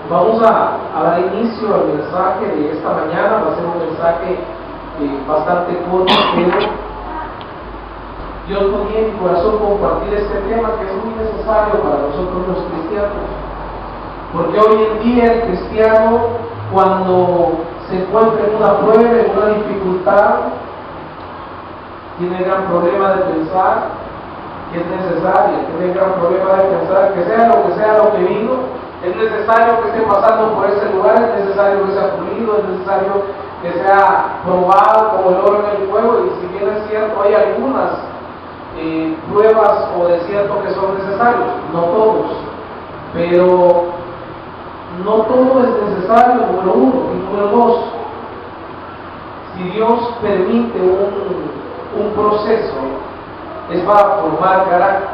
Vamos a dar inicio al mensaje de esta mañana. Va a ser un mensaje bastante corto, pero Dios ponía en mi corazón compartir este tema que es muy necesario para nosotros los cristianos. Porque hoy en día el cristiano, cuando se encuentra en una prueba, en una dificultad, tiene el gran problema de pensar que es necesaria, tiene el gran problema de pensar que sea lo que vino, es necesario que esté pasando por ese lugar, es necesario que sea pulido, es necesario que sea probado como el oro en el fuego. Y si bien es cierto, hay algunas pruebas o desiertos que son necesarios, no todos, pero no todo es necesario, número uno. Y número dos, si Dios permite un proceso, es para formar carácter,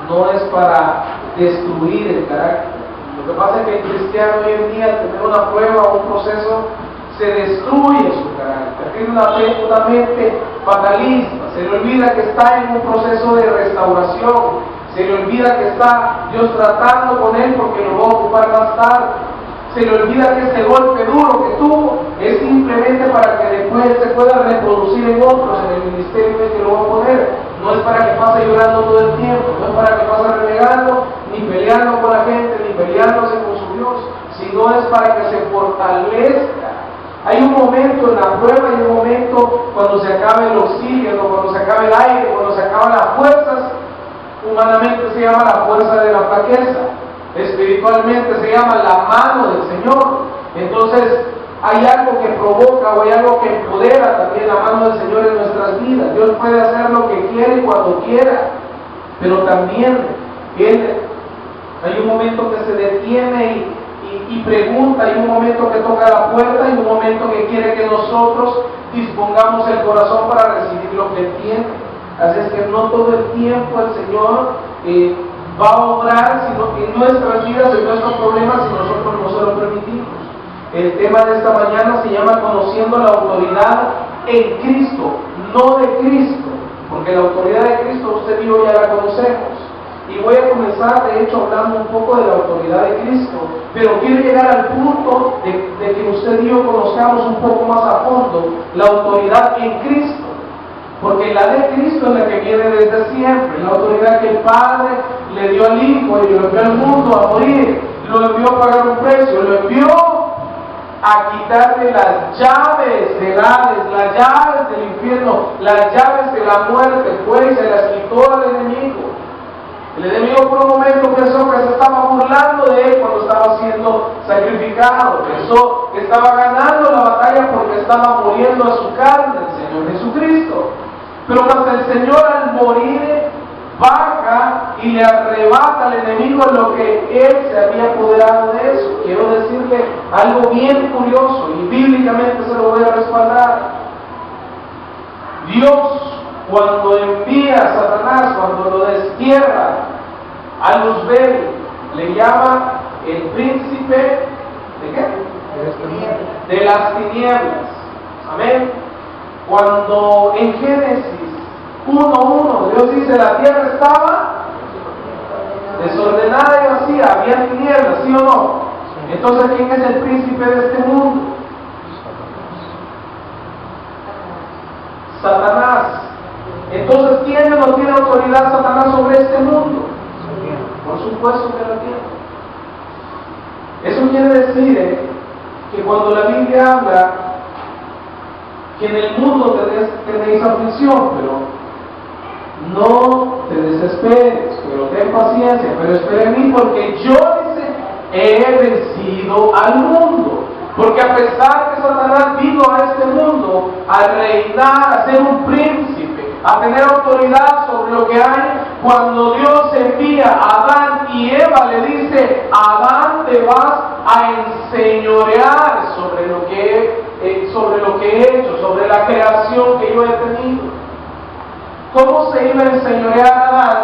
no es para destruir el carácter. Lo que pasa es que el cristiano hoy en día, al tener una prueba o un proceso, se destruye su carácter, tiene una mente fatalista, se le olvida que está en un proceso de restauración, se le olvida que está Dios tratando con él porque lo va a ocupar más tarde, se le olvida que ese golpe duro que tuvo es simplemente para que después se pueda reproducir en otros, en el ministerio en que lo va a poner. No es para que pase llorando todo el tiempo, no es para que pase renegando, ni peleando con la gente, ni peleándose con su Dios, sino es para que se fortalezca. Hay un momento en la prueba, hay un momento cuando se acabe el oxígeno, cuando se acabe el aire, cuando se acaban las fuerzas. Humanamente se llama la fuerza de la flaqueza, espiritualmente se llama la mano del Señor. Entonces hay algo que provoca o hay algo que empodera también la mano del Señor en nuestras vidas. Dios puede hacer lo que quiere y cuando quiera, pero también hay un momento que se detiene y pregunta, hay un momento que toca la puerta, hay un momento que quiere que nosotros dispongamos el corazón para recibir lo que tiene. Así es que no todo el tiempo el Señor va a obrar sino en nuestras vidas, en nuestros problemas, si nosotros no se lo permitimos. El tema de esta mañana se llama conociendo la autoridad en Cristo, no de Cristo, porque la autoridad de Cristo usted y yo ya la conocemos. Y voy a comenzar, de hecho, hablando un poco de la autoridad de Cristo, pero quiero llegar al punto de que usted y yo conozcamos un poco más a fondo la autoridad en Cristo. Porque la de Cristo es la que viene desde siempre, la autoridad que el Padre le dio al Hijo y lo envió al mundo a morir, lo envió a pagar un precio, lo envió a quitarle las llaves del Hades, las llaves del infierno, las llaves de la muerte, fue y se las quitó al enemigo. El enemigo por un momento pensó que se estaba burlando de él cuando estaba siendo sacrificado, pensó que estaba ganando la batalla porque estaba muriendo a su carne, el Señor Jesucristo. Pero cuando el Señor al morir baja y le arrebata al enemigo lo que él se había apoderado de eso. Quiero decirle algo bien curioso y bíblicamente se lo voy a respaldar. Dios, cuando envía a Satanás, cuando lo destierra a Luzbel, le llama el príncipe ¿de qué? De las tinieblas. Amén. Cuando en Génesis 1:1 Dios dice la tierra estaba desordenada y vacía, había tinieblas, ¿sí o no? Entonces, ¿quién es el príncipe de este mundo? Satanás. Entonces, ¿tiene o no tiene autoridad Satanás sobre este mundo? Por supuesto que lo tiene. Eso quiere decir que cuando la Biblia habla que en el mundo tenéis aflicción, pero no te desesperes, pero ten paciencia, pero espera en mí, porque yo, dice, he vencido al mundo. Porque a pesar que Satanás vino a este mundo a reinar, a ser un príncipe, a tener autoridad sobre lo que hay, cuando Dios envía a Adán y Eva, le dice: Adán, te vas a enseñorear sobre lo que he hecho, sobre la creación que yo he tenido. ¿Cómo se iba a enseñorear a Adán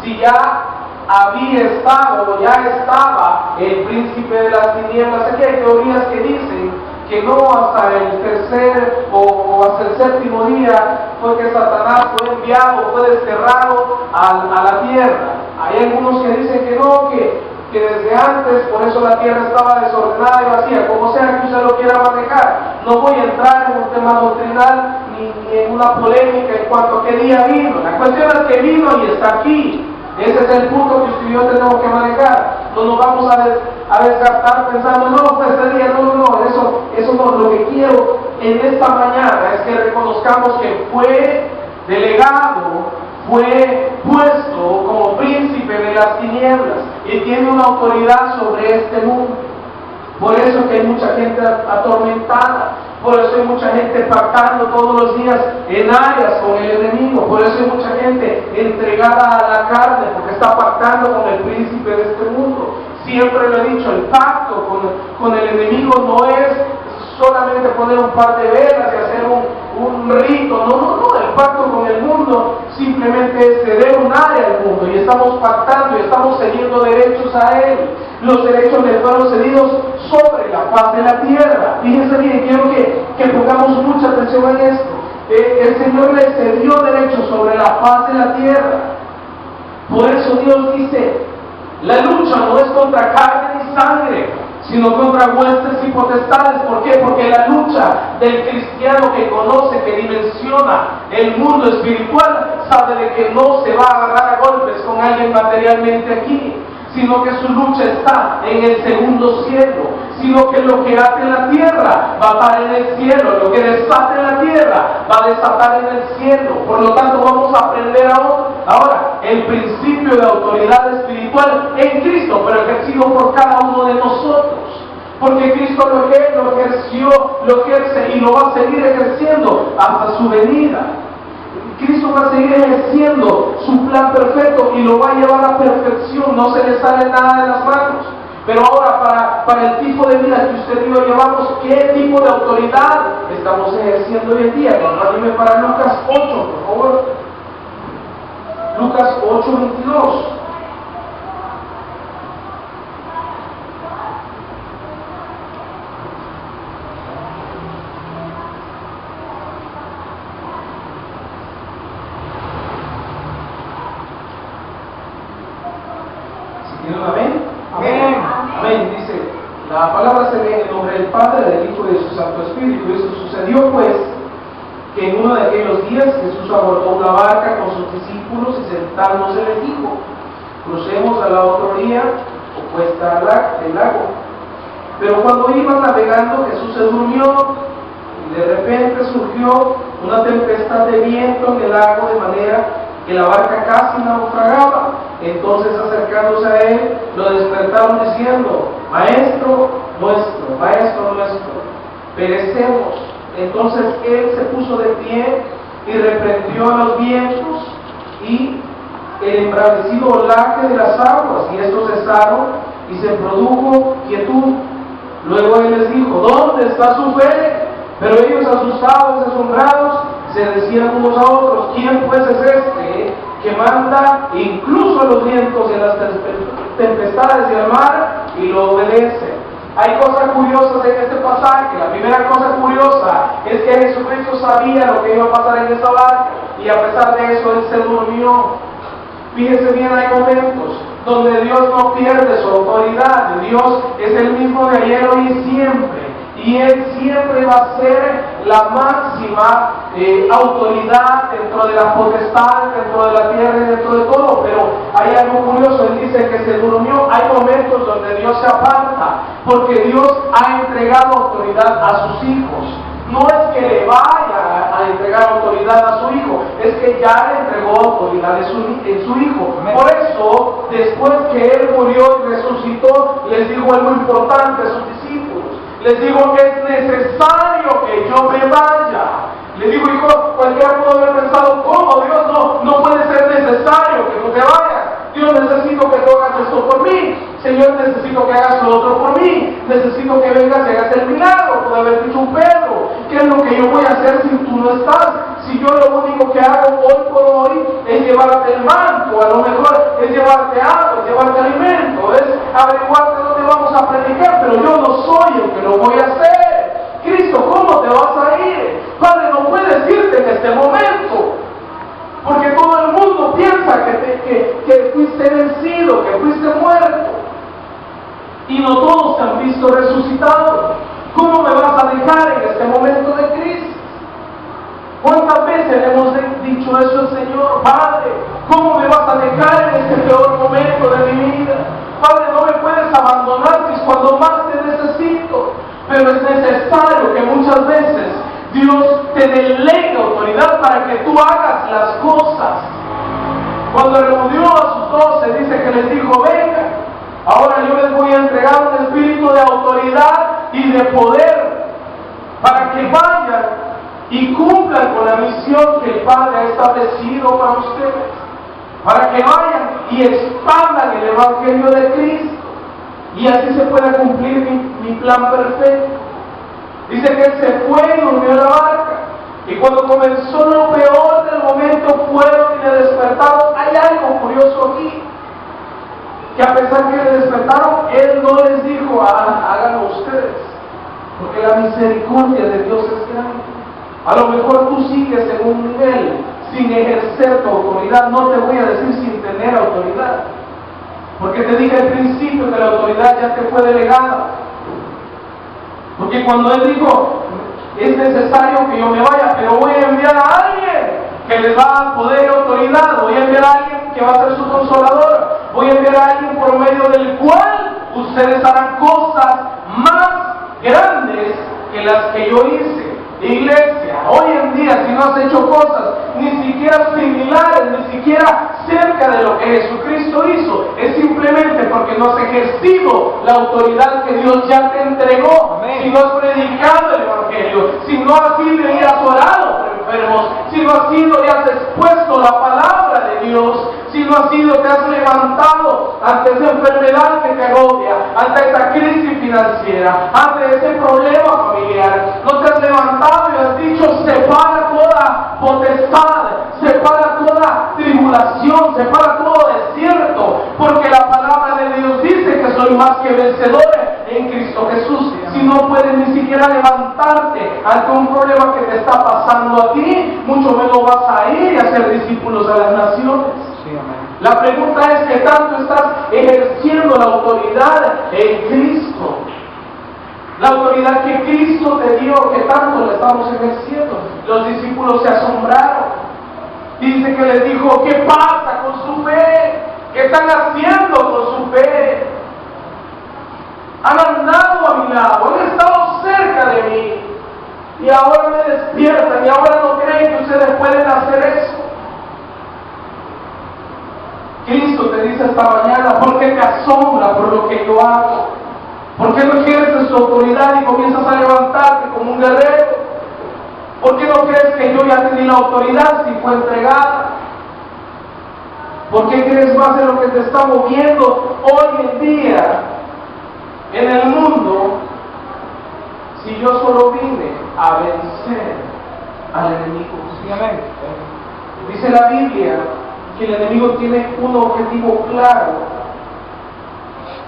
si ya había estado o ya estaba el príncipe de las tinieblas? Aquí hay teorías que dicen que no hasta el tercer o hasta el séptimo día fue que Satanás fue enviado, fue desterrado a la tierra. Hay algunos que dicen que no, que que desde antes, por eso la tierra estaba desordenada y vacía, como sea que usted lo quiera manejar. No voy a entrar en un tema doctrinal ni en una polémica en cuanto a qué día vino. La cuestión es que vino y está aquí. Ese es el punto que usted y yo tenemos que manejar. No nos vamos a desgastar pensando, no, fue este día, no, eso no. Lo que quiero en esta mañana es que reconozcamos que fue delegado, fue puesto como príncipe de las tinieblas y tiene una autoridad sobre este mundo. Por eso que hay mucha gente atormentada, por eso hay mucha gente pactando todos los días en áreas con el enemigo, por eso hay mucha gente entregada a la carne, porque está pactando con el príncipe de este mundo. Siempre lo he dicho, el pacto con el enemigo no es solamente poner un par de velas y hacer un rito, no, el pacto con el mundo simplemente es ceder un área al mundo y estamos pactando y estamos cediendo derechos a él. Los derechos le fueron cedidos sobre la faz de la tierra. Fíjense bien, quiero que pongamos mucha atención en esto. El Señor le cedió derechos sobre la faz de la tierra. Por eso Dios dice, la lucha no es contra carne ni sangre, sino contra huestes y potestades. ¿Por qué? Porque la lucha del cristiano que conoce, que dimensiona el mundo espiritual, sabe de que no se va a agarrar a golpes con alguien materialmente aquí, sino que su lucha está en el segundo cielo, sino que lo que ate en la tierra va a atar en el cielo, lo que desate en la tierra va a desatar en el cielo. Por lo tanto, vamos a aprender ahora el principio de autoridad espiritual en Cristo, pero ejercido por cada uno de nosotros, porque Cristo lo ejerció, lo ejerce y lo va a seguir ejerciendo hasta su venida. Cristo va a seguir ejerciendo su plan perfecto y lo va a llevar a perfección, no se le sale nada de las manos. Pero ahora, para el tipo de vida que usted y yo llevamos, ¿qué tipo de autoridad estamos ejerciendo hoy en día? Acompáñeme para Lucas 8, por favor. Lucas 8:22. Amén. Amén. Amén. Dice, la palabra se lee en el nombre del Padre, del Hijo y de su Santo Espíritu. Eso sucedió pues que en uno de aquellos días Jesús abordó una barca con sus discípulos y sentándose les dijo, crucemos a la otra orilla opuesta al lago. Pero cuando iban navegando Jesús se durmió y de repente surgió una tempestad de viento en el lago de manera que la barca casi naufragaba. Entonces acercándose a él, lo despertaron diciendo, Maestro nuestro, perecemos. Entonces él se puso de pie y reprendió a los vientos y el embravecido olaje de las aguas, y estos cesaron y se produjo quietud. Luego él les dijo, ¿dónde está su fe? Pero ellos, asustados y asombrados, se decían unos a otros, ¿quién pues es este que manda incluso a los vientos y a las tempestades y al mar y lo obedece? Hay cosas curiosas en este pasaje. La primera cosa curiosa es que Jesucristo sabía lo que iba a pasar en esta barca y a pesar de eso él se durmió. Fíjense bien, hay momentos donde Dios no pierde su autoridad. Dios es el mismo de ayer, hoy y siempre. Y Él siempre va a ser la máxima autoridad dentro de la potestad, dentro de la tierra y dentro de todo. Pero hay algo curioso, Él dice que se durmió. Hay momentos donde Dios se aparta, porque Dios ha entregado autoridad a sus hijos. No es que le vaya a entregar autoridad a su hijo, es que ya le entregó autoridad en su hijo. Por eso, después que Él murió y resucitó, les dijo algo importante a sus discípulos. Les digo que es necesario que yo me vaya. Les digo, hijo, cualquiera puede haber pensado, ¿cómo Dios no puede ser necesario que tú te vayas? Dios, necesito que tú hagas esto por mí. Señor, necesito que hagas lo otro por mí. Necesito que vengas y hagas el milagro. Puede haber dicho Pedro, ¿qué es lo que yo voy a hacer si tú no estás? Si yo lo único que hago hoy por hoy es llevarte el manto, a lo mejor es llevarte agua, es llevarte alimento, es averiguarte dónde vamos a predicar, pero yo no soy el que lo voy a hacer. Cristo, ¿cómo te vas a ir? Padre, no puedes irte en este momento, porque todo el mundo piensa que fuiste vencido, que fuiste muerto. y no todos te han visto resucitado. ¿Cómo me vas a dejar en este momento de crisis? ¿Cuántas veces le hemos dicho eso al Señor? Padre, ¿cómo me vas a dejar en este peor momento de mi vida? Padre, no me puedes abandonar si es cuando más te necesito. Pero es necesario que muchas veces Dios te delegue autoridad para que tú hagas las cosas. Cuando reunió a sus 12, dice que les dijo: venga, ahora yo les voy a entregar un espíritu de autoridad y de poder para que vayan y cumplan con la misión que el Padre ha establecido para ustedes, para que vayan y expandan el Evangelio de Cristo, y así se pueda cumplir mi plan perfecto. Dice que él se fue y durmió en la barca, y cuando comenzó lo peor del momento fueron y le despertaron. Hay algo curioso aquí, que a pesar que le despertaron, él no les dijo: háganlo ustedes, porque la misericordia de Dios es grande. A lo mejor tú sigues en un nivel sin ejercer tu autoridad. No te voy a decir sin tener autoridad, porque te dije al principio que la autoridad ya te fue delegada. Porque cuando él dijo: es necesario que yo me vaya, pero voy a enviar a alguien que les va a dar poder y autoridad, voy a enviar a alguien que va a ser su consolador, voy a enviar a alguien por medio del cual ustedes harán cosas más grandes que las que yo hice. Iglesia, hoy en día, si no has hecho cosas ni siquiera similares, ni siquiera cerca de lo que Jesucristo hizo, es simplemente porque no has ejercido la autoridad que Dios ya te entregó. Amén. Si no has predicado el Evangelio, si no has ido y has orado por enfermos, si no has ido y has expuesto la palabra de Dios, si no has ido, te has levantado ante esa enfermedad que te agobia, ante esa crisis financiera, ante ese problema familiar, no te has levantado y has dicho: separa toda potestad, separa toda tribulación, separa todo desierto, porque la palabra de Dios dice que soy más que vencedor en Cristo Jesús. Si no puedes ni siquiera levantarte ante un problema que te está pasando a ti, mucho menos vas a ir y hacer discípulos a las naciones. Sí, amén. La pregunta es: ¿qué tanto estás ejerciendo la autoridad en Cristo? La autoridad que Cristo te dio, ¿qué tanto la estamos ejerciendo? Los discípulos se asombraron. Dice que les dijo: ¿qué pasa con su fe? ¿Qué están haciendo con su fe? Han andado a mi lado, han estado cerca de mí, y ahora me despiertan, y ahora no creen que ustedes pueden hacer eso. Cristo te dice esta mañana: ¿por qué te asombra por lo que yo hago? ¿Por qué no ejerces tu autoridad y comienzas a levantarte como un guerrero? ¿Por qué no crees que yo ya tenía la autoridad si fue entregada? ¿Por qué crees más en lo que te está moviendo hoy en día en el mundo, si yo solo vine a vencer al enemigo? Sí, amén. Dice la Biblia que el enemigo tiene un objetivo claro,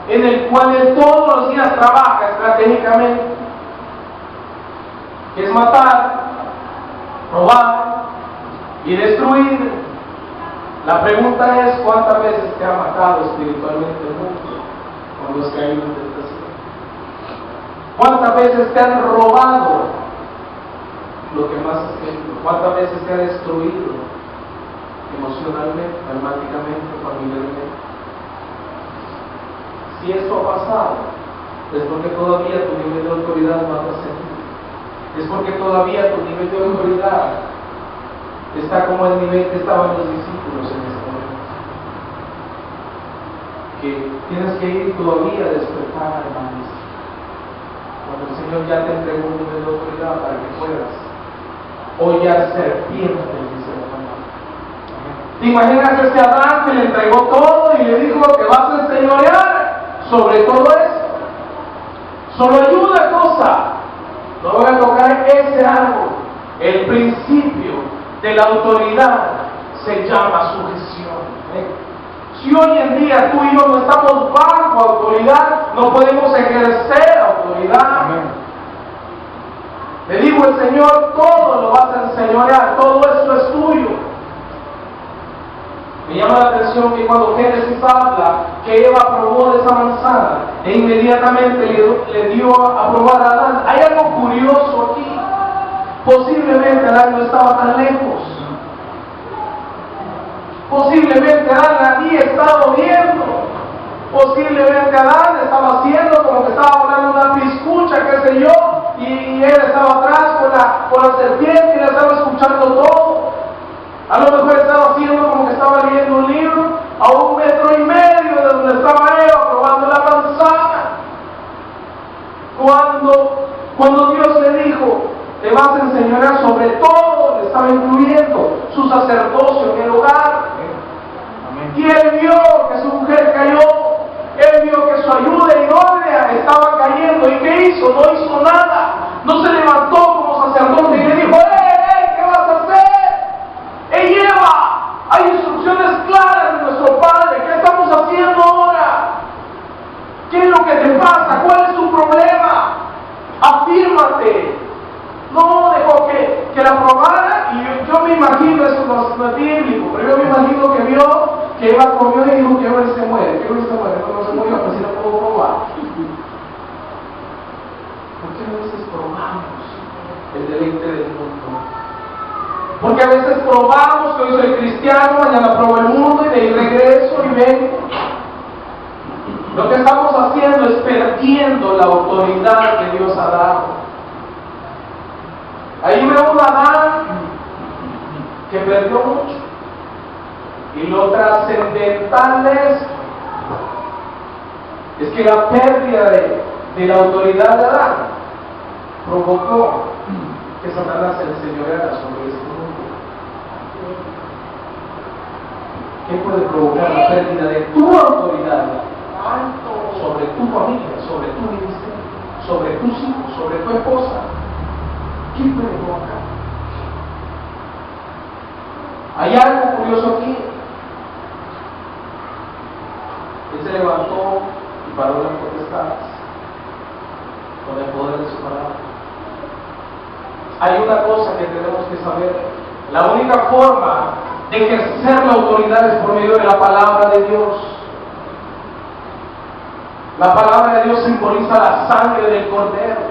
en el cual él todos los días trabaja estratégicamente, que es matar, robar y destruir. La pregunta es: ¿cuántas veces te ha matado espiritualmente el mundo cuando has caído en tentación? ¿Cuántas veces te han robado lo que más has querido? ¿Cuántas veces te ha destruido emocionalmente, almáticamente, familiarmente? Si esto ha pasado, es porque todavía tu nivel de autoridad no ha trascendido. Es porque todavía tu nivel de autoridad está como el nivel que estaban los discípulos en este momento. Que tienes que ir todavía a despertar, hermanos, cuando el Señor ya te entregó un nivel de autoridad para que puedas hollar serpientes, dice la palabra. ¿Te imaginas ese Adán que le entregó todo y le dijo: que vas a enseñorear sobre todo eso? Solo hay una cosa, no voy a tocar ese árbol. El principio de la autoridad se llama sujeción. Si hoy en día tú y yo no estamos bajo autoridad, no podemos ejercer autoridad. Amén. Le digo al Señor: todo lo vas a enseñorear, todo esto es tuyo. Me llama la atención que cuando Génesis habla que Eva probó de esa manzana, e inmediatamente le dio a probar a Adán. Hay algo curioso aquí. Posiblemente Adán no estaba tan lejos. Posiblemente Adán había estado viendo. Posiblemente Adán estaba haciendo como que estaba hablando una piscucha, qué sé yo, y él estaba atrás con la serpiente y le estaba escuchando todo. A lo mejor estaba haciendo como que estaba leyendo un libro a 1,5 metros de donde estaba Eva probando la manzana. Cuando Dios le dijo, te vas a enseñorear sobre todo, le estaba incluyendo su sacerdocio en el hogar. Y él vio que su mujer cayó, él vio que su ayuda idónea estaba cayendo. ¿Y qué hizo? No hizo nada. No se levantó como sacerdote y le dijo, ¿qué vas a hacer? ¡Ey, Eva! Hay instrucciones claras de nuestro Padre. ¿Qué estamos haciendo ahora? ¿Qué es lo que te pasa? ¿Cuál es tu problema? Afírmate. No dejó que la probara, y yo me imagino, eso no es bíblico, pero yo me imagino que vio que Eva comió y dijo que Eva se muere, no se murió, pues si no puedo probar. ¿Por qué a veces probamos el deleite del mundo? Porque a veces probamos que hoy soy cristiano, mañana pruebo el mundo y de ahí regreso y vengo. Lo que estamos haciendo es perdiendo la autoridad que Dios ha dado. Ahí veo un Adán que perdió mucho. Y lo trascendental es que la pérdida de la autoridad de Adán provocó que Satanás se enseñoreara sobre este mundo. ¿Qué puede provocar la pérdida de tu autoridad sobre tu familia, sobre tu ministerio, sobre tus hijos, sobre tu esposa? ¿Qué puede provocar? Hay algo curioso aquí. Él se levantó y paró las potestades con el poder de su palabra. Hay una cosa que tenemos que saber. La única forma de ejercer la autoridad es por medio de la palabra de Dios. La palabra de Dios simboliza la sangre del Cordero,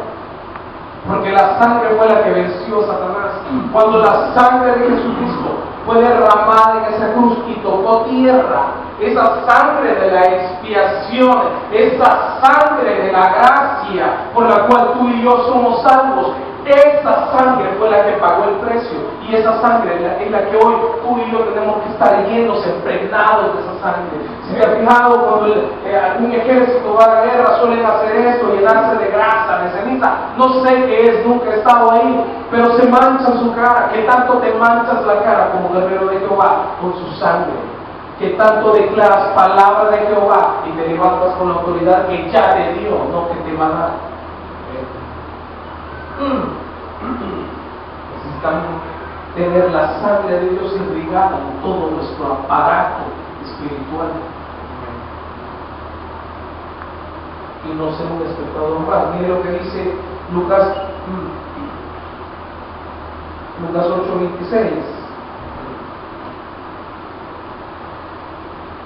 porque la sangre fue la que venció a Satanás. Cuando la sangre de Jesucristo fue derramada en esa cruz y tocó tierra, esa sangre de la expiación, esa sangre de la gracia por la cual tú y yo somos salvos, esa sangre fue la que pagó el precio, y esa sangre es la que hoy tú y yo tenemos que estar llenos, impregnados de esa sangre. Si te has fijado, cuando algún ejército va a la guerra, suelen hacer esto, llenarse de grasa, de ceniza, no sé qué es, nunca he estado ahí, pero se manchan su cara. ¿Qué tanto te manchas la cara como guerrero de Jehová? Con su sangre. ¿Qué tanto declaras palabra de Jehová y te levantas con la autoridad que ya te dio, no que te va a dar? Necesitamos tener la sangre de Dios irrigada en todo nuestro aparato espiritual y no ser un espectador más. Mire lo que dice Lucas 8:26.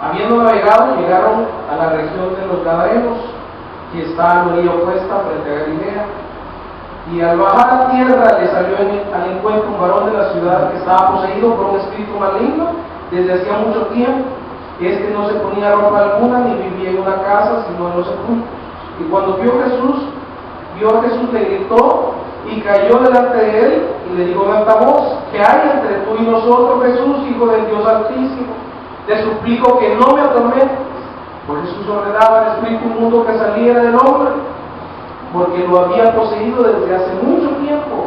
Habiendo navegado, llegaron a la región de los Gadarenos, que está a la orilla opuesta frente a Galilea. Y al bajar a tierra le salió al encuentro un varón de la ciudad que estaba poseído por un espíritu maligno desde hacía mucho tiempo. Este no se ponía ropa alguna ni vivía en una casa sino en los sepulcros. Y cuando vio a Jesús le gritó y cayó delante de él y le dijo en alta voz: ¿qué hay entre tú y nosotros, Jesús, Hijo del Dios Altísimo? Te suplico que no me atormentes. Pues Jesús ordenaba al espíritu inmundo que saliera del hombre, porque lo había poseído desde hace mucho tiempo,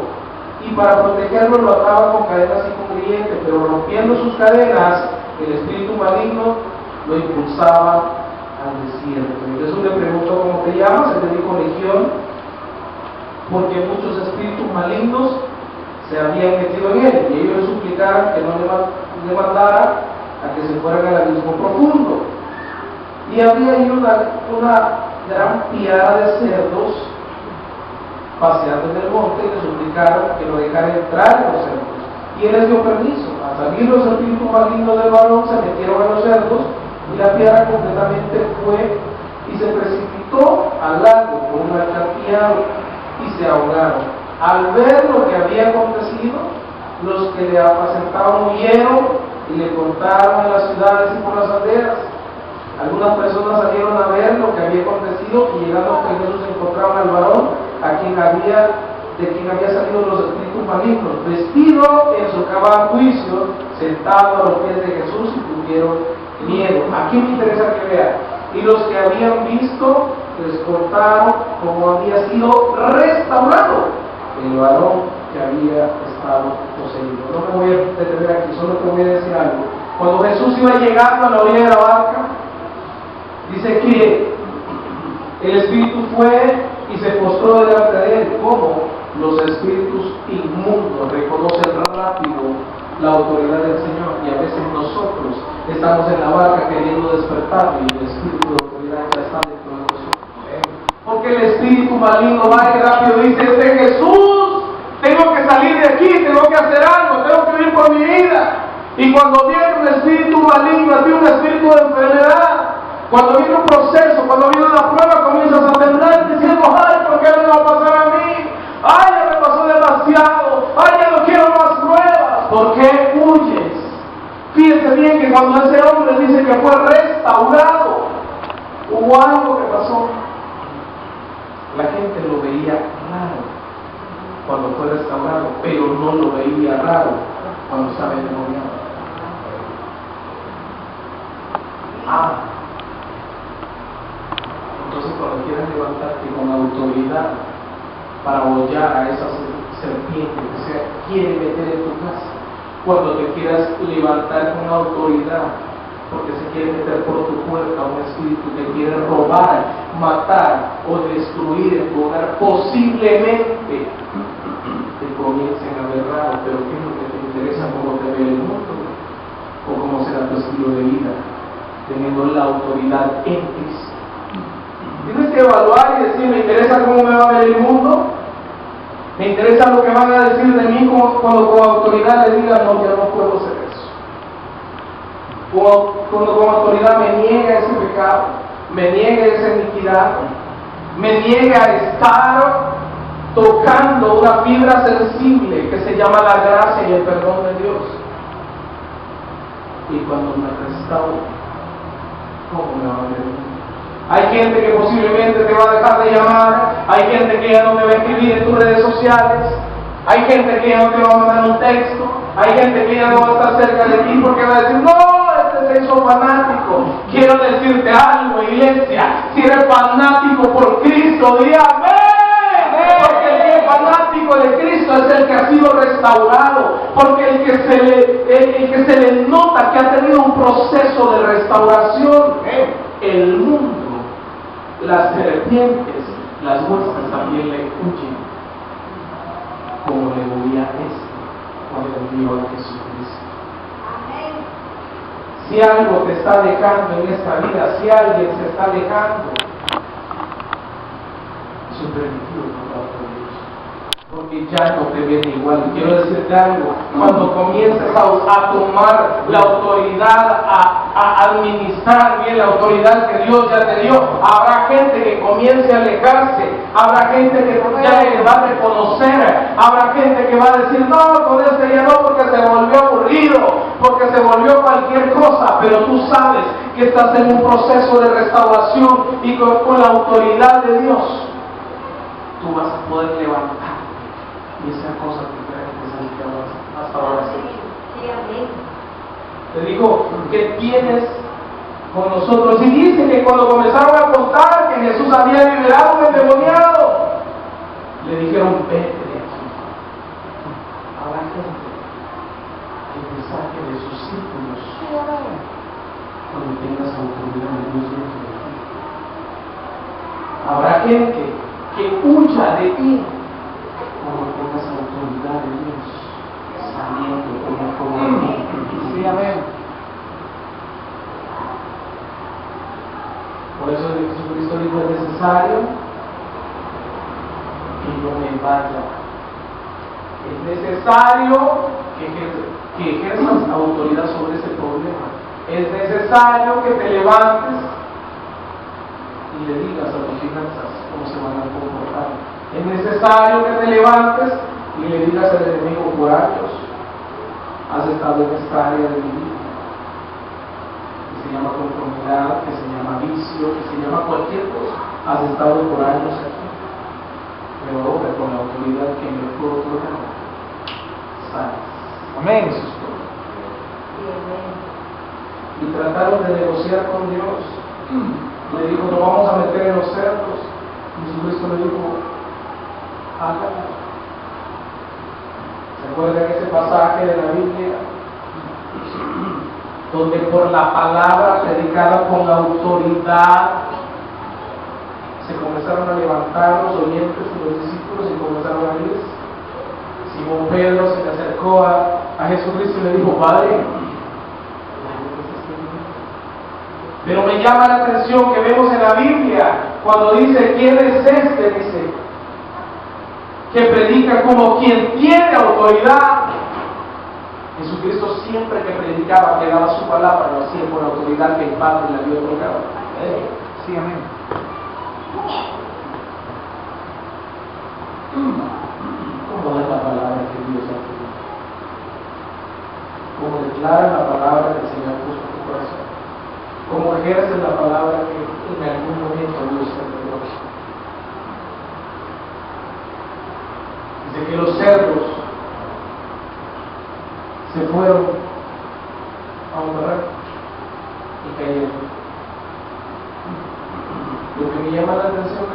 y para protegerlo lo ataba con cadenas y con grilletes, pero rompiendo sus cadenas, el espíritu maligno lo impulsaba al desierto. Y Jesús le preguntó: ¿cómo te llamas? Él le dijo: Legión, porque muchos espíritus malignos se habían metido en él, y ellos le suplicaron que no le mandara a que se fueran al abismo profundo. Y había ahí una gran piada de cerdos paseando en el monte, y le suplicaron que lo dejara entrar en los cerdos, y él les dio permiso. Al salir los espíritus malignos del varón, se metieron a los cerdos, y la piara completamente fue y se precipitó precipitó al lago con una cantidad y se ahogaron. Al ver lo que había acontecido, los que le apacentaban huyeron y le contaron en las ciudades y por las aldeas. Algunas personas salieron a ver lo que había acontecido y llegando a Jesús encontraron al varón de quien había salido los espíritus malignos, vestido en su cama de juicio, sentado a los pies de Jesús y tuvieron miedo. Aquí me interesa que vean. Y los que habían visto les contaron cómo había sido restaurado el varón que había estado poseído. No me voy a detener aquí, solo te voy a decir algo. Cuando Jesús iba llegando a la orilla de la barca, dice que el espíritu fue y se postró delante de él. ¿Cómo? Los espíritus inmundos reconocen rápido la autoridad del Señor, y a veces nosotros estamos en la barca queriendo despertar y el espíritu de autoridad ya está dentro de nosotros. Porque el espíritu maligno va y rápido dice: es de Jesús, tengo que salir de aquí, tengo que hacer algo, tengo que vivir por mi vida. Y cuando viene un espíritu maligno, viene un espíritu de enfermedad, cuando viene un proceso, cuando viene una prueba, comienzas a temblar diciendo: ay, ¿por qué no me va a pasar a mí? Ay, ya me pasó demasiado, ay, ya no quiero más pruebas. ¿Por qué huyes? Fíjense bien que cuando ese hombre dice que fue restaurado, hubo algo que pasó. La gente lo veía raro cuando fue restaurado, pero no lo veía raro cuando estaba endemoniado. Entonces, cuando quieras levantarte con autoridad para hollar a esa serpiente que se quiere meter en tu casa, cuando te quieras levantar con autoridad porque se quiere meter por tu puerta un espíritu que quiere robar, matar o destruir en tu hogar, posiblemente te comiencen a ver raro. Pero ¿qué es lo que te interesa? ¿Cómo te ve el mundo? ¿O cómo será tu estilo de vida teniendo la autoridad en Cristo? Tienes que evaluar y decir: ¿me interesa cómo me va a ver el mundo? ¿Me interesa lo que van a decir de mí cuando con autoridad le diga: no, ya no puedo hacer eso? Cuando con autoridad me niegue ese pecado, me niegue esa iniquidad, me niegue a estar tocando una fibra sensible que se llama la gracia y el perdón de Dios. Y cuando me restaure, ¿cómo me va a ver el mundo? Hay gente que posiblemente te va a dejar de llamar, hay gente que ya no te va a escribir en tus redes sociales, hay gente que ya no te va a mandar un texto, hay gente que ya no va a estar cerca de ti porque va a decir: no, este se hizo fanático. Quiero decirte algo, iglesia: si eres fanático por Cristo, di amén. Porque el que es fanático de Cristo es el que ha sido restaurado, porque el que se le nota que ha tenido un proceso de restauración. El mundo, las serpientes, las muestras también le huyen, como le huía cuando vio a Jesucristo. Si algo te está dejando en esta vida, si alguien se está dejando, es un permitido por parte de Dios, porque ya no te ven igual. Quiero decirte algo: cuando comiences a tomar la autoridad, a administrar bien la autoridad que Dios ya te dio, habrá gente que comience a alejarse, habrá gente que ya le va a reconocer, habrá gente que va a decir: no, con este ya no, porque se volvió aburrido, porque se volvió cualquier cosa. Pero tú sabes que estás en un proceso de restauración, y con la autoridad de Dios tú vas a poder levantar y esa cosa diferente es el que hasta ahora sí. Te digo que tienes con nosotros. Y dice que cuando comenzaron a contar que Jesús había liberado a un endemoniado, le dijeron: vete de aquí. Habrá gente que te saque de sus círculos cuando tengas autoridad de Dios dentro de ti. Habrá gente que huya de ti cuando tengas autoridad de Dios saliendo como sí, amén. Por eso Jesucristo dijo: es necesario que yo me vaya, es necesario que ejerzas autoridad sobre ese problema, es necesario que te levantes y le digas a tus finanzas cómo se van a comportar. Es necesario que te levantes y le digas al enemigo: por años has estado en esta área de mi vida, que se llama conformidad, que se llama vicio, que se llama cualquier cosa. Has estado por años aquí, pero ahora con la autoridad que me fue otorgada, sanas. Amén. Y trataron de negociar con Dios. Le dijo: nos vamos a meter en los cerdos. Jesucristo le dijo: hágalo. ¿Se acuerdan ese pasaje de la Biblia? Donde por la palabra predicada con la autoridad se comenzaron a levantar los oyentes y los discípulos y comenzaron a ir. Simón Pedro se le acercó a Jesucristo y le dijo: Padre, pero me llama la atención que vemos en la Biblia cuando dice: ¿quién es este? Dice que predica como quien tiene autoridad. Jesucristo siempre que predicaba, que daba su palabra, lo hacía con la autoridad que el Padre le había otorgado. Sí, amén. ¿Cómo es la palabra que Dios ha pedido? ¿Cómo declara la palabra que el Señor puso en tu corazón? ¿Cómo ejerce la palabra que en algún momento Dios te dio? Dice que los cerdos se fueron a un barranco y cayeron. Lo que me llama la atención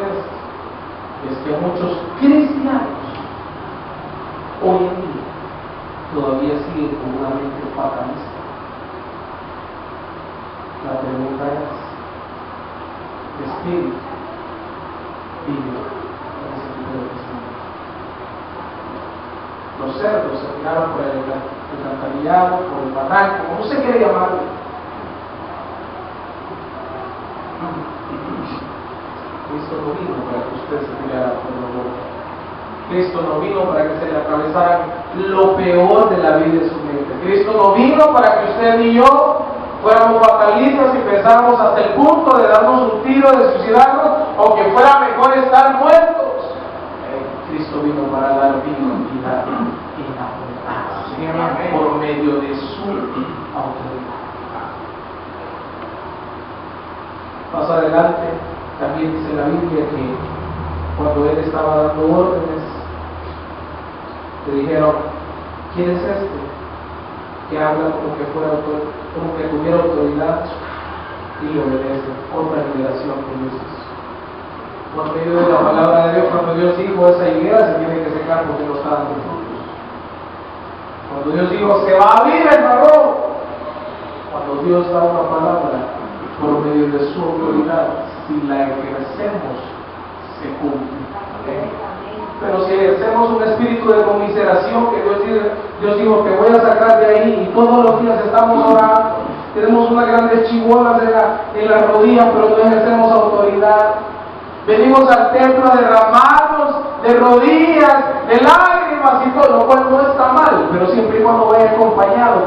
es que muchos cristianos hoy en día todavía siguen con una mente fatalista. La pregunta es: ¿qué espíritu vive en ese tipo de cristianos? Los cerdos se tiraron por el alcantarillado, por el barranco, como se quiere llamarlo. Cristo no vino para que usted se tirara por los bosques. Cristo no vino para que se le atravesaran lo peor de la vida de su mente. Cristo no vino para que usted y yo fuéramos fatalistas y pensáramos hasta el punto de darnos un tiro, de suicidarnos, o que fuera mejor estar muertos. Cristo vino para dar vida y abundancia por medio de su autoridad. Más adelante también dice la Biblia que cuando él estaba dando órdenes, le dijeron: ¿quién es este que habla como que tuviera autoridad y obedece? Otra revelación que Dios hizo. Por medio de la palabra de Dios, cuando Dios dijo: esa higuera se tiene que secar porque no está dando frutos. Cuando Dios dijo: se va a abrir el marrón. Cuando Dios da una palabra por medio de su autoridad, si la ejercemos, se cumple. Pero si ejercemos un espíritu de conmiseración, que Dios dijo que voy a sacar de ahí, y todos los días estamos orando, tenemos unas grandes chibolas en la rodilla, pero no ejercemos autoridad. Venimos al templo a derramarnos de rodillas, de lágrimas y todo, lo cual no está mal, pero siempre y cuando vaya acompañado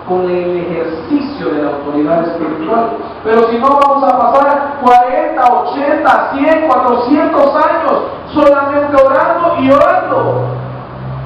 con el ejercicio de la autoridad espiritual. Pero si no, vamos a pasar 40, 80, 100, 400 años solamente orando y orando,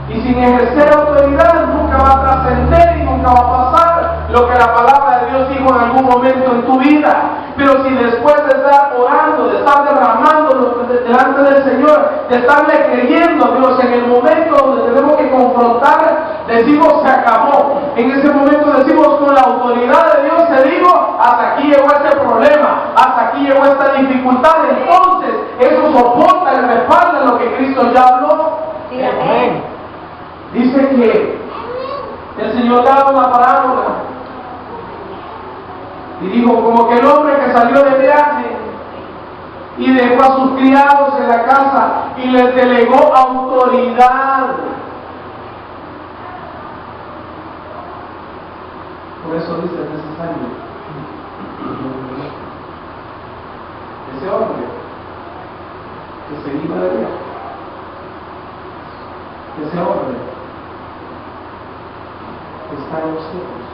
y sin ejercer autoridad nunca va a trascender y nunca va a pasar lo que la palabra de Dios dijo en algún momento en tu vida. Pero si después de estar orando, de estar derramando delante del Señor, de estarle creyendo a Dios, en el momento donde tenemos que confrontar, decimos: se acabó. En ese momento decimos con la autoridad de Dios: se dijo, hasta aquí llegó este problema, hasta aquí llegó esta dificultad. Entonces eso soporta y respalda lo que Cristo ya habló. Sí, amén. Dice que el Señor daba una parábola y dijo: como que el hombre que salió de viaje y dejó a sus criados en la casa y les delegó autoridad. Por eso dice: es necesario ese hombre que se iba de viaje, ese hombre está en los cielos.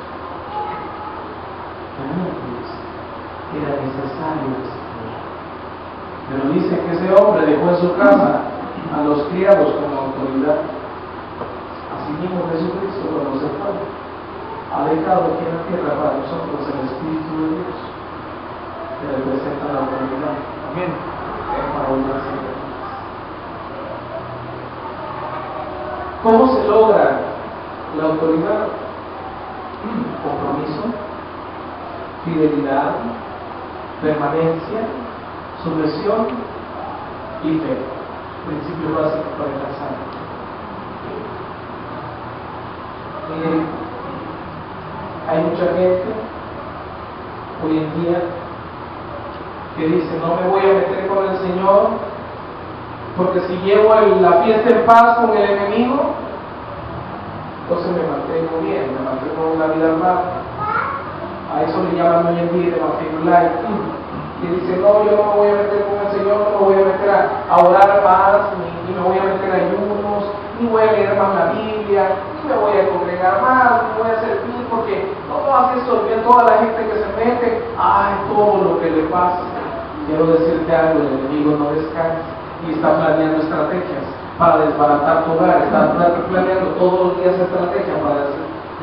Antes era necesario que se fuera. Pero dice que ese hombre dejó en su casa a los criados con autoridad. Asimismo Jesucristo, cuando se fue, ha dejado aquí en la tierra para nosotros el Espíritu de Dios, que representa la autoridad. Amén. Para volver a ser felices. ¿Cómo se logra la autoridad? Compromiso, fidelidad, permanencia, sujeción y fe. Principio básico para alcanzar. Hay mucha gente hoy en día que dice: no me voy a meter con el Señor, porque si llevo la fiesta en paz con el enemigo, entonces me mantengo bien, me mantengo en una vida armada. A eso le llaman hoy en día el evangelio light. Y dice: no, yo no me voy a meter con el Señor, no me voy a meter a orar más, ni me voy a meter a ayunos, ni voy a leer más la Biblia, ni me voy a congregar más, ni voy a servir, porque no hace eso bien. Toda la gente que se mete, ay, todo lo que le pasa. Quiero decirte algo: el enemigo no descansa y está planeando estrategias para desbaratar tu hogar, está planeando todos los días estrategias para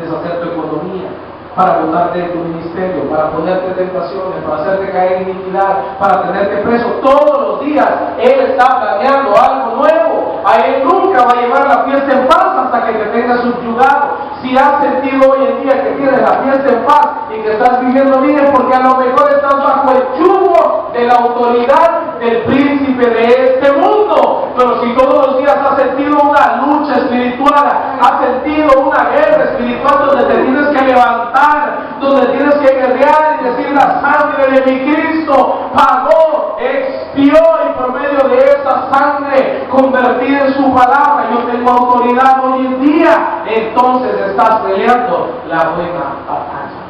deshacer tu economía, para botarte de tu ministerio, para ponerte tentaciones, para hacerte caer en iniquidad, para tenerte preso. Todos los días Él está planeando algo nuevo. A Él nunca va a llevar la fiesta en paz hasta que te tenga subyugado. Si has sentido hoy en día que tienes la fiesta en paz y que estás viviendo bien, es porque a lo mejor estás bajo el yugo de la autoridad del príncipe de este mundo. Pero si todos los días has sentido una lucha espiritual, has sentido una guerra espiritual donde te tienes que levantar, donde tienes que guerrear y decir: la sangre de mi Cristo pagó, expió, y por medio de esa sangre convertida en su palabra yo tengo autoridad hoy en día, entonces estás peleando la buena batalla.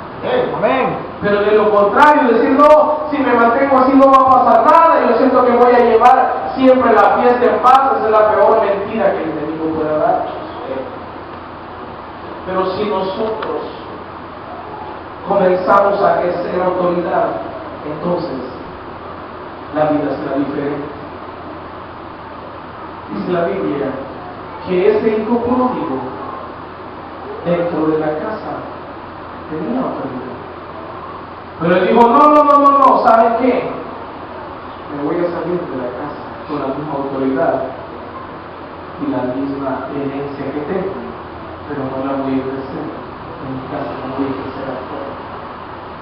Amén. Pero de lo contrario, decir: no, si me mantengo así no va a pasar nada, y yo siento que voy a llevar siempre la fiesta en paz, esa es la peor mentira que el enemigo puede dar. Pero si nosotros comenzamos a ejercer autoridad, entonces la vida será diferente. Dice la Biblia que ese hijo pródigo dentro de la casa tenía autoridad. Pero él dijo: no, ¿saben qué? Me voy a salir de la casa con la misma autoridad y la misma herencia que tengo, pero no la voy a ejercer en mi casa, no voy a ejercer afuera.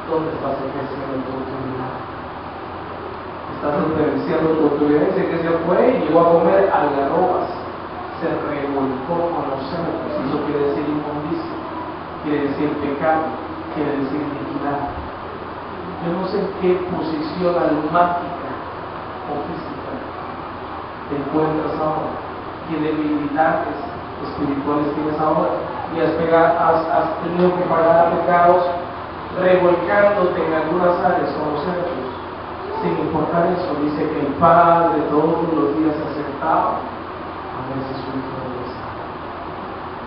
¿Dónde estás ejerciendo tu autoridad? Estás ejerciendo tu autoridad. Dice que se fue y llegó a comer algarrobas, se revolcó con los cerdos. Eso quiere decir inmundicia, quiere decir pecado, quiere decir iniquidad. Yo no sé en qué posición almática o física te encuentras ahora, qué debilidades espirituales tienes ahora, y has tenido que pagar pecados revolcándote en algunas áreas con los cerdos. Sin importar eso, dice que el Padre todos los días se sentaba a ver si su hijo regresaba.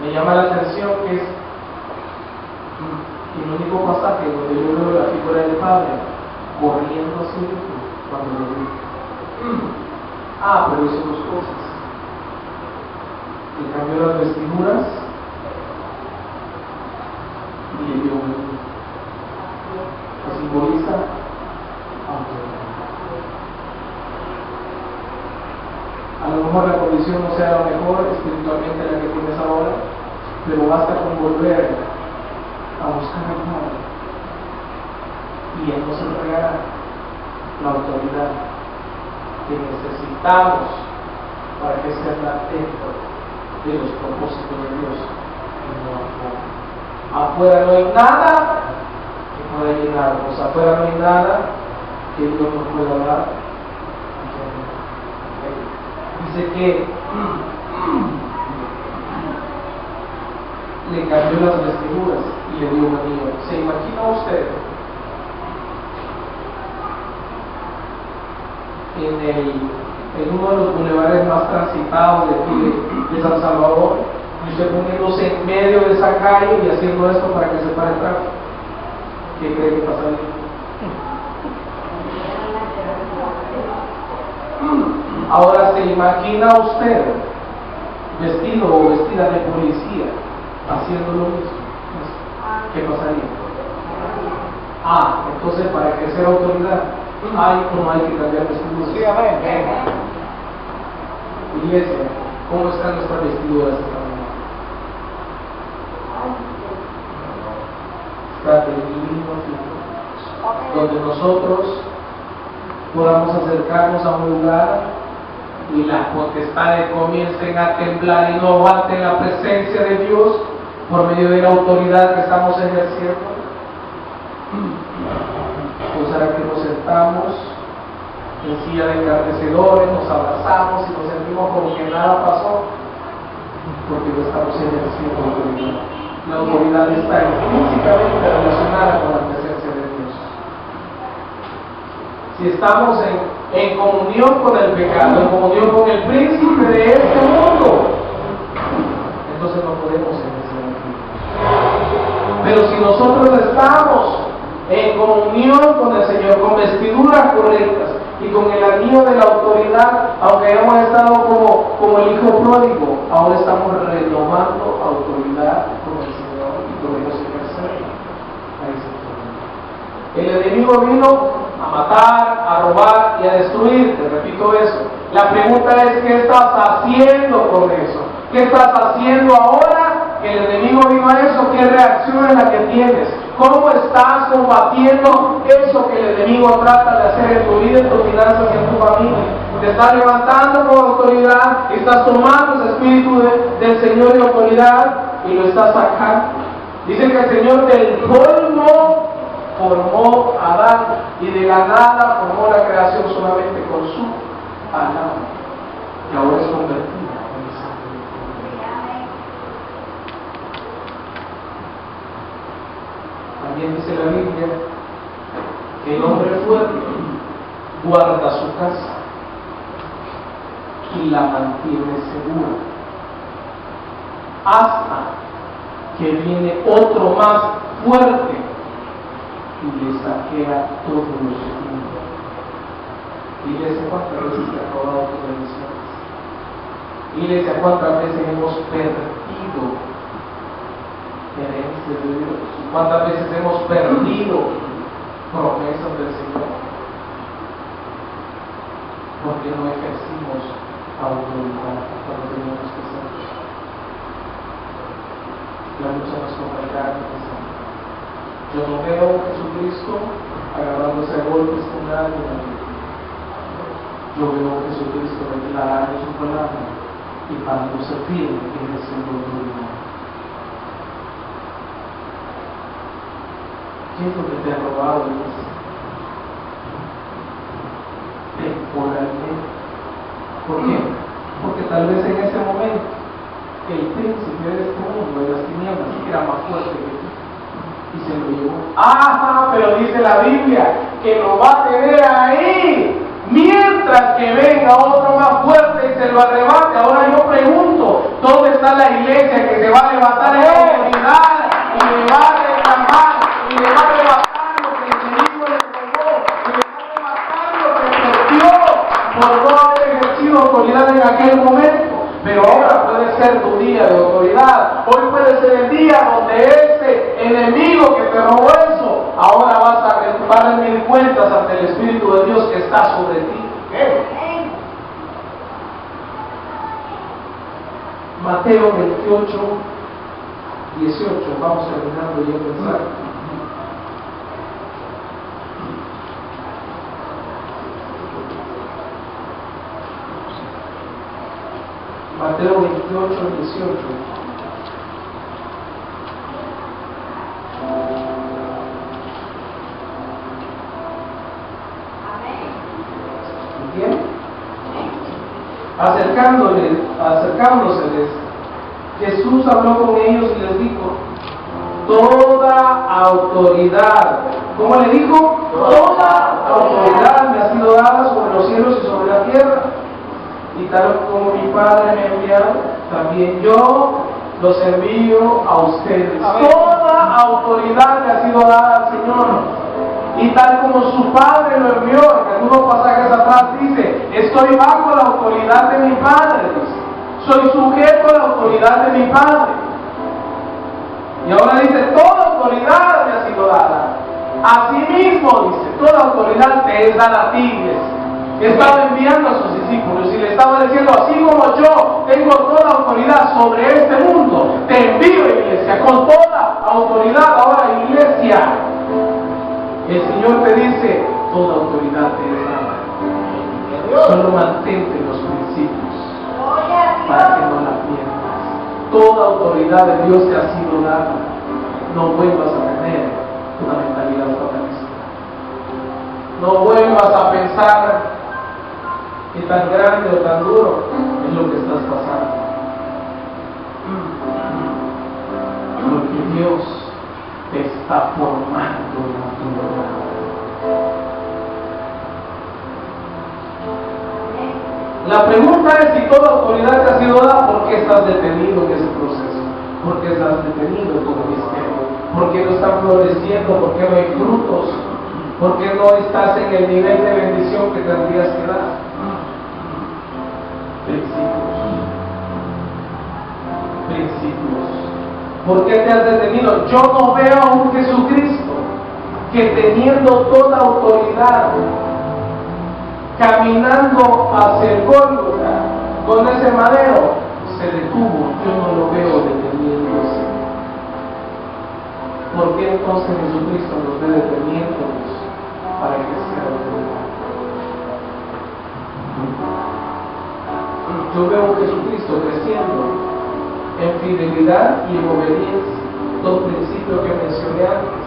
Me llama la atención que es el único pasaje donde yo veo la figura del Padre corriendo así cuando lo vi. Pero hizo dos cosas: le cambió las vestiduras y le dio un niño, que simboliza autoridad. A lo mejor la condición no sea la mejor espiritualmente la que tienes ahora, pero basta con volver a buscar al Padre y Él nos entregará la autoridad que necesitamos para que sea dentro de los propósitos de Dios y no afuera. Afuera no hay nada que pueda llenarnos, afuera no hay nada que Dios nos pueda dar. Dice que le cambió las vestiduras y le dio un anillo. ¿Se imagina usted en uno de los bulevares más transitados de aquí de San Salvador, y usted poniéndose en medio de esa calle y haciendo esto para que se pare el tráfico? ¿Qué cree que pasaría? imagina usted vestido o vestida de policía haciendo lo mismo? ¿Qué pasaría? Entonces para ejercer autoridad no hay que cambiar vestiduras. Sí, amén. Iglesia, ¿cómo están nuestras vestiduras esta mañana? Está del mismo tipo, donde nosotros podamos acercarnos a un lugar y las potestades comiencen a temblar y no aguanten la presencia de Dios por medio de la autoridad que estamos ejerciendo. ¿O será que nos sentamos en silla de escarnecedores, nos abrazamos y nos sentimos como que nada pasó? Porque no estamos ejerciendo autoridad. La autoridad está intrínsecamente relacionada con la presencia de Dios. Si estamos en comunión con el pecado, en comunión con el príncipe de este mundo, entonces no podemos ejercer autoridad. Pero si nosotros estamos en comunión con el Señor, con vestiduras correctas y con el anillo de la autoridad, aunque hayamos estado como el hijo pródigo, ahora estamos retomando autoridad con el Señor y podemos ejercer a esa autoridad. El enemigo vino a matar, a robar y a destruir, te repito eso. La pregunta es, ¿qué estás haciendo con eso? ¿Qué estás haciendo ahora que el enemigo vino a eso? ¿Qué reacción es la que tienes? ¿Cómo estás combatiendo eso que el enemigo trata de hacer en tu vida, en tus finanzas y en tu familia? Te estás levantando con autoridad, estás tomando ese espíritu del Señor de autoridad y lo estás sacando. Dice que el Señor del polvo formó a Adán y de la nada formó la creación solamente con su palabra, que ahora es convertida en el Santo. También dice la Biblia que el hombre fuerte guarda su casa y la mantiene segura hasta que viene otro más fuerte y le saquea todos los bienes. Iglesia, ¿cuántas veces te ha robado tus bendiciones? Iglesia, ¿cuántas veces hemos perdido herencias de Dios? ¿Cuántas veces hemos perdido promesas del Señor? Porque no ejercimos autoridad cuando teníamos que ser. La lucha nos complica. Yo no veo a Jesucristo agarrándose a golpes con nadie. Yo veo a Jesucristo declarando su palabra y parándose firme y ejerciendo autoridad. ¿Qué es lo que te ha robado, iglesia? Temporalmente. ¿Por qué? Porque tal vez en ese momento el príncipe de este mundo, de las tinieblas, era más fuerte que tú y se lo llevó. Pero dice la Biblia que lo va a tener ahí mientras que venga otro más fuerte y se lo arrebate. Ahora yo pregunto, ¿dónde está la iglesia que se va a levantar en autoridad y le va a reclamar y le va a levantar lo que el enemigo le robó y le va a levantar lo que perdió por no haber ejercido autoridad en aquel momento? Pero ahora puede ser tu día de autoridad. Hoy puede ser el día donde ese enemigo que te robó eso, ahora vas a rendir cuentas ante el Espíritu de Dios que está sobre ti. ¿Qué? Mateo 28, 18. Vamos terminando ya el mensaje. Mateo 28, 18. ¿Bien? Acercándoseles, Jesús habló con ellos y les dijo: toda autoridad, ¿cómo le dijo? Toda autoridad me ha sido dada sobre los cielos y sobre la tierra. Y tal como mi Padre me ha enviado, también yo los envío a ustedes. Amén. Toda autoridad le ha sido dada al Señor. Y tal como su Padre lo envió, en algunos pasajes atrás dice, estoy bajo la autoridad de mi Padre, dice. Soy sujeto a la autoridad de mi Padre. Y ahora dice, toda autoridad me ha sido dada. Asimismo, dice, toda autoridad te es dada a ti, iglesia. Estaba enviando a sus discípulos y le estaba diciendo, así como yo tengo toda autoridad sobre este mundo, te envío, iglesia, con toda autoridad. Ahora, iglesia, el Señor te dice, toda autoridad te es dada. Solo mantente los principios para que no la pierdas. Toda autoridad de Dios te ha sido dada. No vuelvas a tener una mentalidad fatalista. No vuelvas a pensar que tan grande o tan duro es lo que estás pasando. Porque Dios te está formando en tu verdad. La pregunta es si toda autoridad te ha sido dada, ¿por qué estás detenido en ese proceso? ¿Por qué estás detenido en tu ministerio? ¿Por qué no están floreciendo? ¿Por qué no hay frutos? ¿Por qué no estás en el nivel de bendición que tendrías que dar? Principios. ¿Por qué te has detenido? Yo no veo a un Jesucristo que teniendo toda autoridad, caminando hacia el Gólgota con ese madero, se detuvo. Yo no lo veo deteniéndose. ¿Por qué entonces Jesucristo nos ve deteniéndonos para ejercer autoridad? Yo veo a Jesucristo creciendo en fidelidad y en obediencia, dos principios que mencioné antes,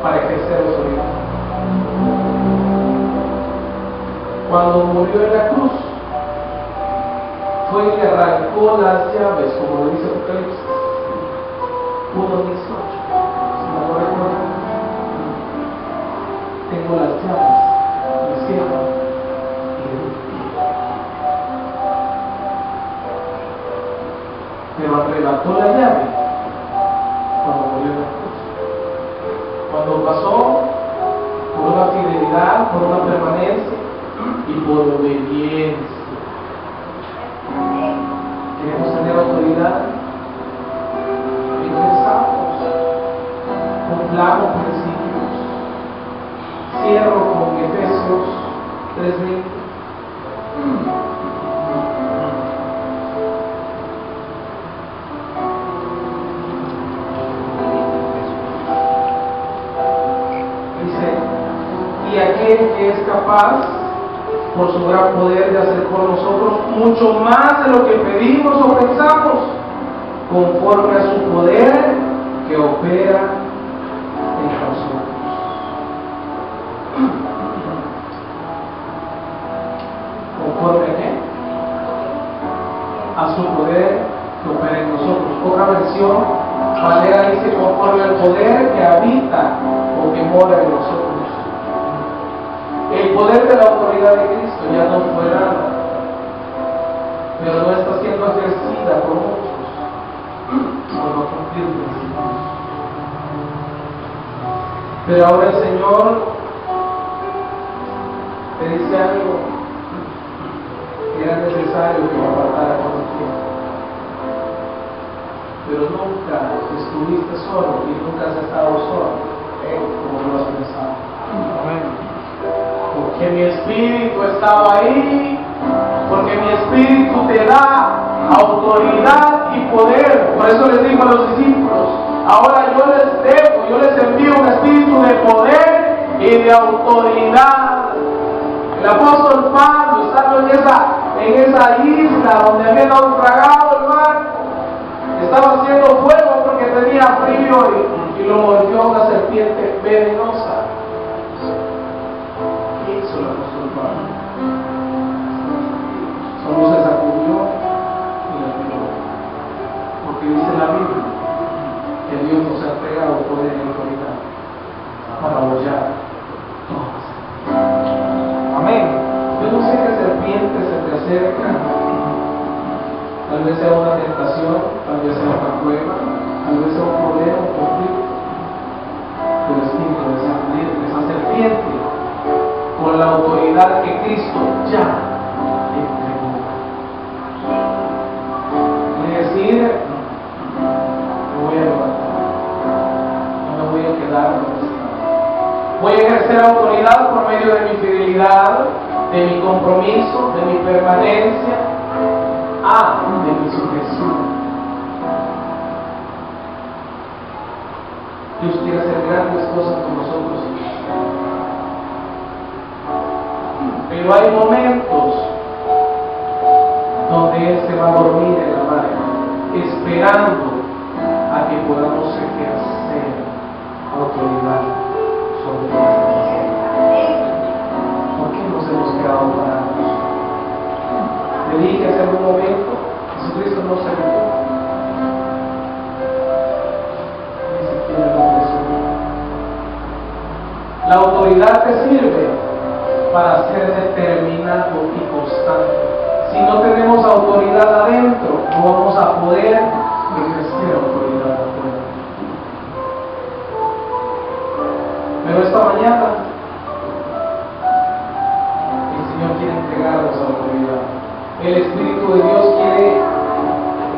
para ejercer autoridad. Cuando murió en la cruz, fue que arrancó las llaves, como lo dice Apocalipsis 1:18, si no lo recuerdan. Tengo las llaves del cielo y del infierno. Pero arrebató la llave cuando murió en la cruz. Cuando pasó por una fidelidad, por una permanencia y por obediencia. Queremos tener autoridad, ejerzamos, cumplamos principios. Cierro con Efesios 3:20. Dice, y aquel que es capaz, por su gran poder, de hacer por nosotros mucho más de lo que pedimos o pensamos, conforme a su poder que opera en nosotros. ¿Conforme a qué? A su poder que opera en nosotros. Otra versión, Valera dice, conforme al poder que habita o que mora en nosotros. El poder de la autoridad de Cristo ya no fue nada, pero no está siendo ejercida por muchos por no cumplir principios. Pero ahora el Señor te dice algo que era necesario que me apartara con el tiempo. Pero nunca estuviste solo y nunca has estado solo, como lo has pensado. Amén. Porque mi espíritu estaba ahí, porque mi espíritu te da autoridad y poder. Por eso les digo a los discípulos, ahora yo les envío un espíritu de poder y de autoridad. El apóstol Pablo, estando en esa isla donde había naufragado el barco, estaba haciendo fuego porque tenía frío y lo mordió una serpiente venenosa. El apóstol Pablo solo se sacudió y la tiró, porque dice la Biblia que Dios nos ha entregado poder y autoridad para hollar todas. Amén. Yo no sé qué serpiente se te acerca, tal vez sea una tentación, tal vez sea una prueba, tal vez sea un problema, un conflicto, pero es tiempo de sanar. autoridad que Cristo ya entregó. Y decir, me voy a levantar, no me voy a quedar donde está. Voy a ejercer autoridad por medio de mi fidelidad, de mi compromiso, de mi permanencia, de mi sujeción. Dios quiere hacer grandes cosas con nosotros. Pero hay momentos donde Él se va a dormir en la barca, esperando a que podamos ejercer autoridad sobre nuestra vida. ¿Por qué nos hemos quedado parados? Le dije hace un momento, Jesucristo no se retuvo. Ni siquiera lo presionó. La autoridad te sirve para ser determinado y constante. Si no tenemos autoridad adentro, no vamos a poder ejercer autoridad afuera. Pero esta mañana el Señor quiere entregarnos autoridad. El Espíritu de Dios quiere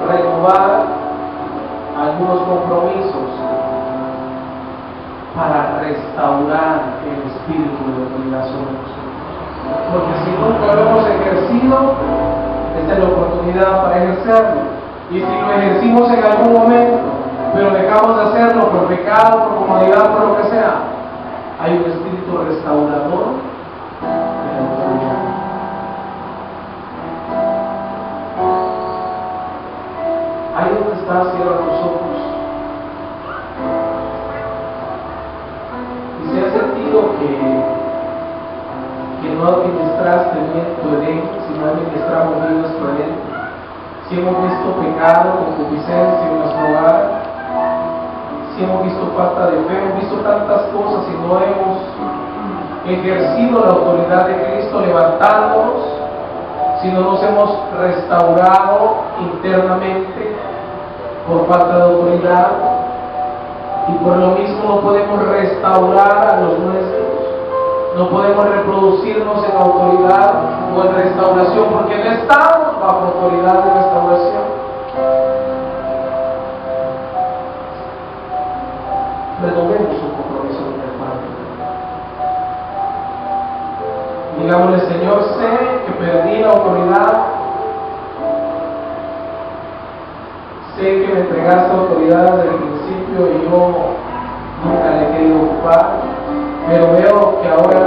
renovar algunos compromisos para restaurar el espíritu de autoridad sobre nosotros. Porque si nunca lo hemos ejercido, esta es la oportunidad para ejercerlo. Y si lo ejercimos en algún momento, pero dejamos de hacerlo por pecado, por comodidad, por lo que sea, hay un espíritu restaurador de la autoridad. Ahí donde está, cierra los ojos. Y si has sentido que no administraste bien tu Edén, si no administramos bien nuestro Edén, si hemos visto pecado, concupiscencia en nuestro hogar, si hemos visto falta de fe, hemos visto tantas cosas y no hemos ejercido la autoridad de Cristo levantándonos, si no nos hemos restaurado internamente por falta de autoridad, y por lo mismo no podemos restaurar a los nuestros, no podemos reproducirnos en autoridad o en restauración, porque no estamos bajo autoridad de restauración. Renovemos un compromiso con el Padre. Digámosle: Señor, sé que perdí la autoridad, sé que me entregaste autoridad desde el principio y yo nunca le he querido ocupar, pero veo que ahora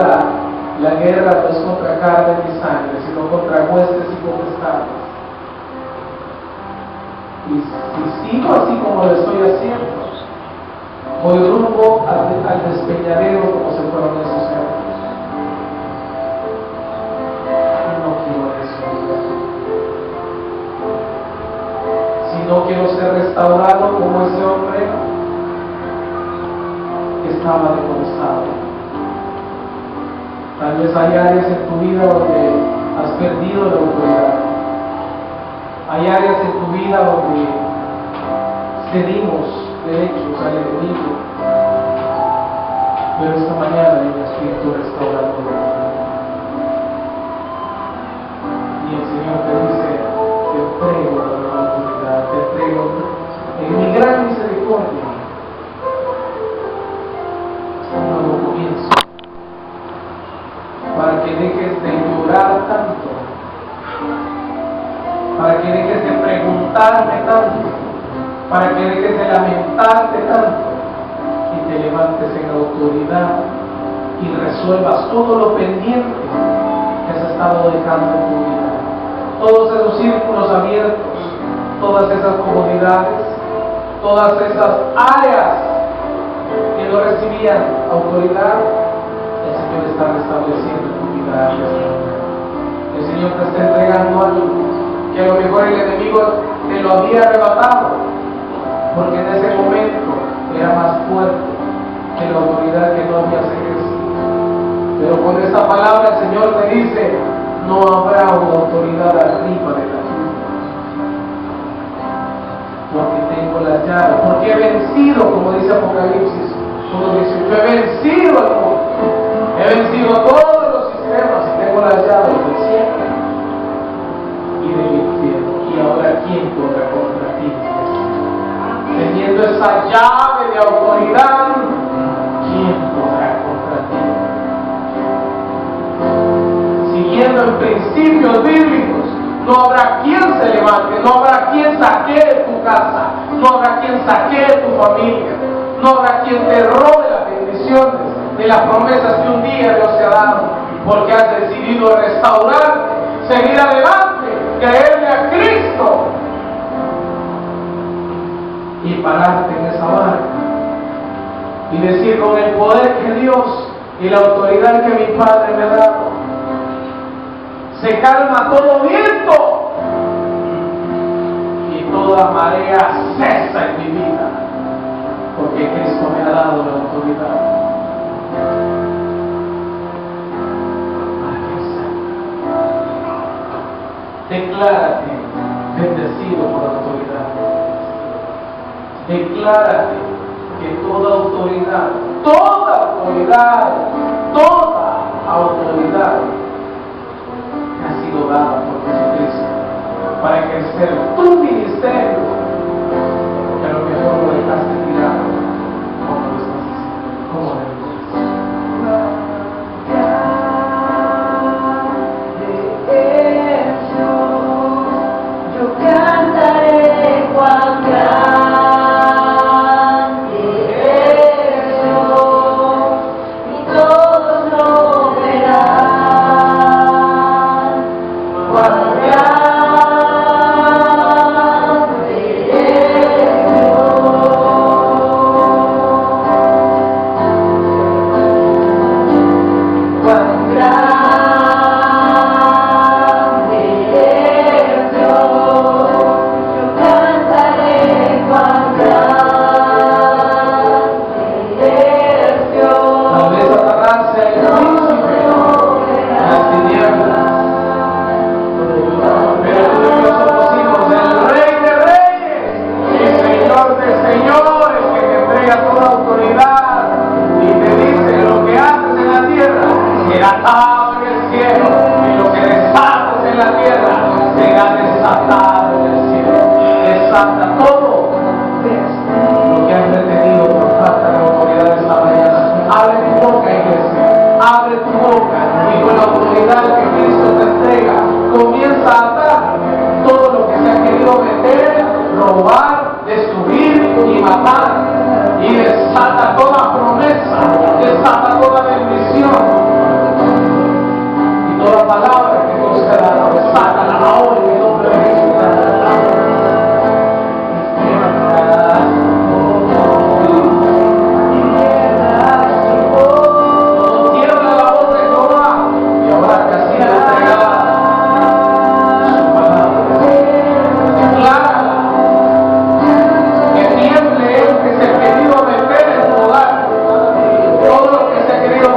la guerra no es contra carne ni sangre, sino contra huestes y potestades. Y si sigo así como lo estoy haciendo, voy rumbo al despeñadero como se fueron esos cerdos. No quiero eso. Si no quiero ser restaurado como ese hombre que estaba deconstado. Tal vez hay áreas en tu vida donde has perdido la autoridad. Hay áreas en tu vida donde cedimos derechos al enemigo. Pero esta mañana hay un espíritu restaurador. Y el Señor te dice: te entrego la autoridad, te entrego en mi gran misericordia un nuevo comienzo, para que dejes de llorar tanto, para que dejes de preguntarme tanto, para que dejes de lamentarte tanto y te levantes en autoridad y resuelvas todo lo pendiente que has estado dejando en tu vida. Todos esos círculos abiertos, todas esas comodidades, todas esas áreas que no recibían autoridad, el Señor está restableciendo tu vida. El Señor te está entregando algo que a lo mejor el enemigo te lo había arrebatado, porque en ese momento era más fuerte que la autoridad que no habías ejercido. Pero con esta palabra el Señor te dice: no habrá una autoridad arriba de la tuya, porque tengo las llaves, porque he vencido, como dice Apocalipsis 1:18, he vencido al mundo, he vencido a todos los sistemas y en principios bíblicos, no habrá quien se levante, no habrá quien saquee tu casa, no habrá quien saquee tu familia, no habrá quien te robe las bendiciones de las promesas que un día Dios te ha dado, porque has decidido restaurarte, seguir adelante, creerle a Cristo y pararte en esa barca y decir: con el poder que Dios y la autoridad que mi Padre me ha dado, se calma todo viento y toda marea cesa en mi vida, porque Cristo me ha dado la autoridad para que sea. Declárate bendecido por la autoridad. Declárate que toda autoridad te ha sido dada por Jesucristo para ejercer tu ministerio, que a lo mejor lo dejaste tirado, como lo estás haciendo, como Yo cantaré cuán grande eres Dios, y todos lo verán. Cuán grande eres Dios. Cuán grande eres Dios. Yo cantaré cuán grande eres Dios. tal vez Satanás sea el príncipe de las tinieblas, pero tú y yo somos hijos del Rey de Reyes y Señor de Señores, que te entrega toda autoridad y te dice: lo que haces en la tierra será atado en el cielo, y lo que desatas en la tierra será desatado en el cielo. Desata todo lo que has retenido por falta de autoridad esta mañana. Abre tu boca, iglesia, abre tu boca, y con la autoridad que Cristo te entrega, comienza a atar todo lo que se ha querido meter, robar, destruir y matar, y desata toda promesa, desata toda bendición, y toda palabra que Dios te ha dado, desátala ahora en el nombre de Jesús. Tiembla la voz de Jehová, y ahora que ha sido entregada su palabra, declárala, que tiemble el que se ha querido meter en tu hogar, todo lo que se ha querido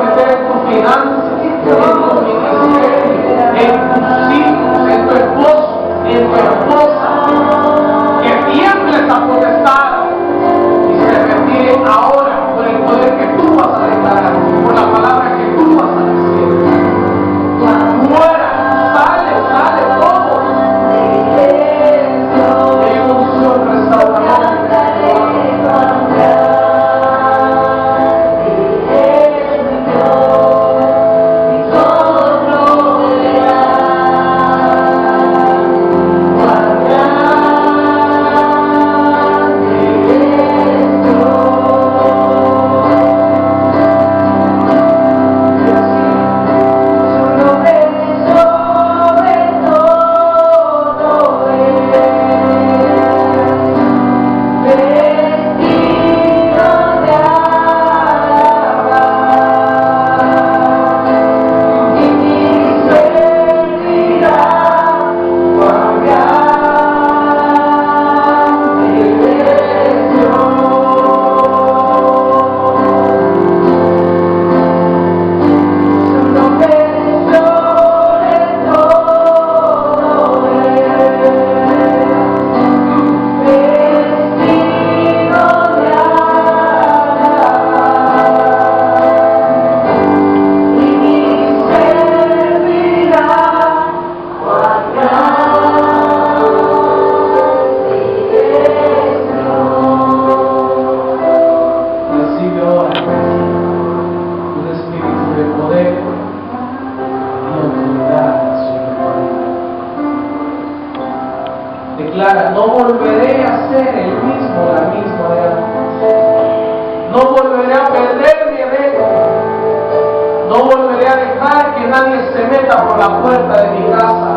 se meta por la puerta de mi casa,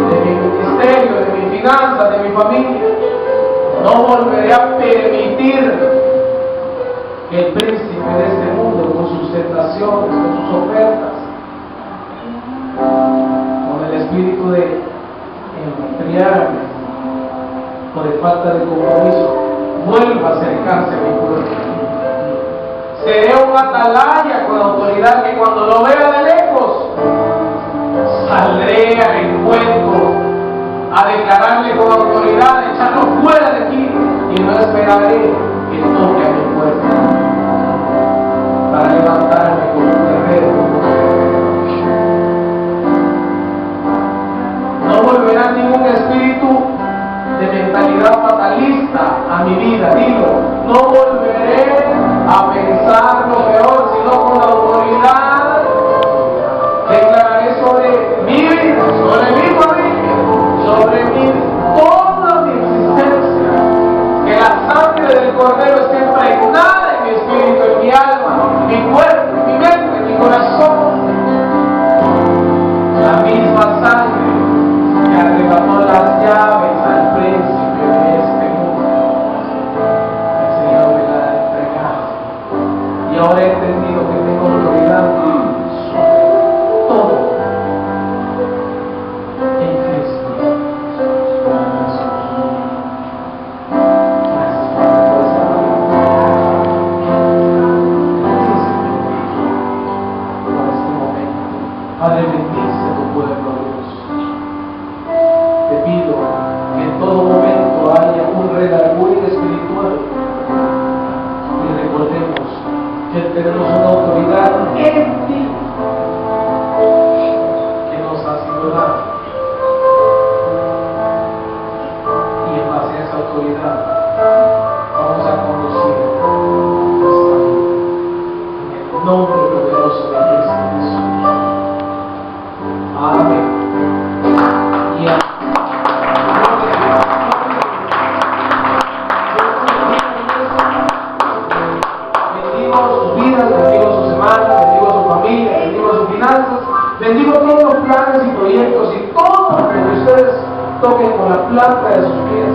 de mi ministerio, de mi finanza, de mi familia. No volveré a permitir que el príncipe de este mundo, con sus tentaciones, con sus ofertas, con el espíritu de enfriarme o de falta de compromiso, vuelva a acercarse a mi puerta. Seré un atalaya con autoridad que cuando lo vea de lejos, saldré al encuentro a declararle con autoridad, echarlo fuera de aquí, y no esperaré que toque a mi puerta para levantarme como un guerrero. No volverá ningún espíritu de mentalidad fatalista a mi vida. Digo, no volveré a pensar lo peor, sino con autoridad declararé sobre mi vida, sobre mi familia, sobre toda mi existencia, que la sangre del Cordero esté impregnada en mi espíritu, en mi alma, en mi cuerpo, en mi mente, en mi corazón. La misma sangre que arrebató las llaves al príncipe de este mundo, el Señor me la ha entregado. Y ahora he entendido que tengo autoridad sobre todo en Cristo. Gracias, Padre, por esa palabra. Bendice por este momento. Padre, bendice tu pueblo, Dios. Te pido que en todo momento haya un redarguir espiritual y recordemos que tenemos una autoridad en ti que nos ha sido dada, y en base a esa autoridad vamos a conducir nuestra vida en el nombre poderoso de Cristo Jesús. Amén y amén. Bendigo sus vidas, bendigo su semana, bendigo su familia, bendigo sus finanzas, bendigo todos los planes y proyectos y todo lo que ustedes toquen con la planta de sus pies.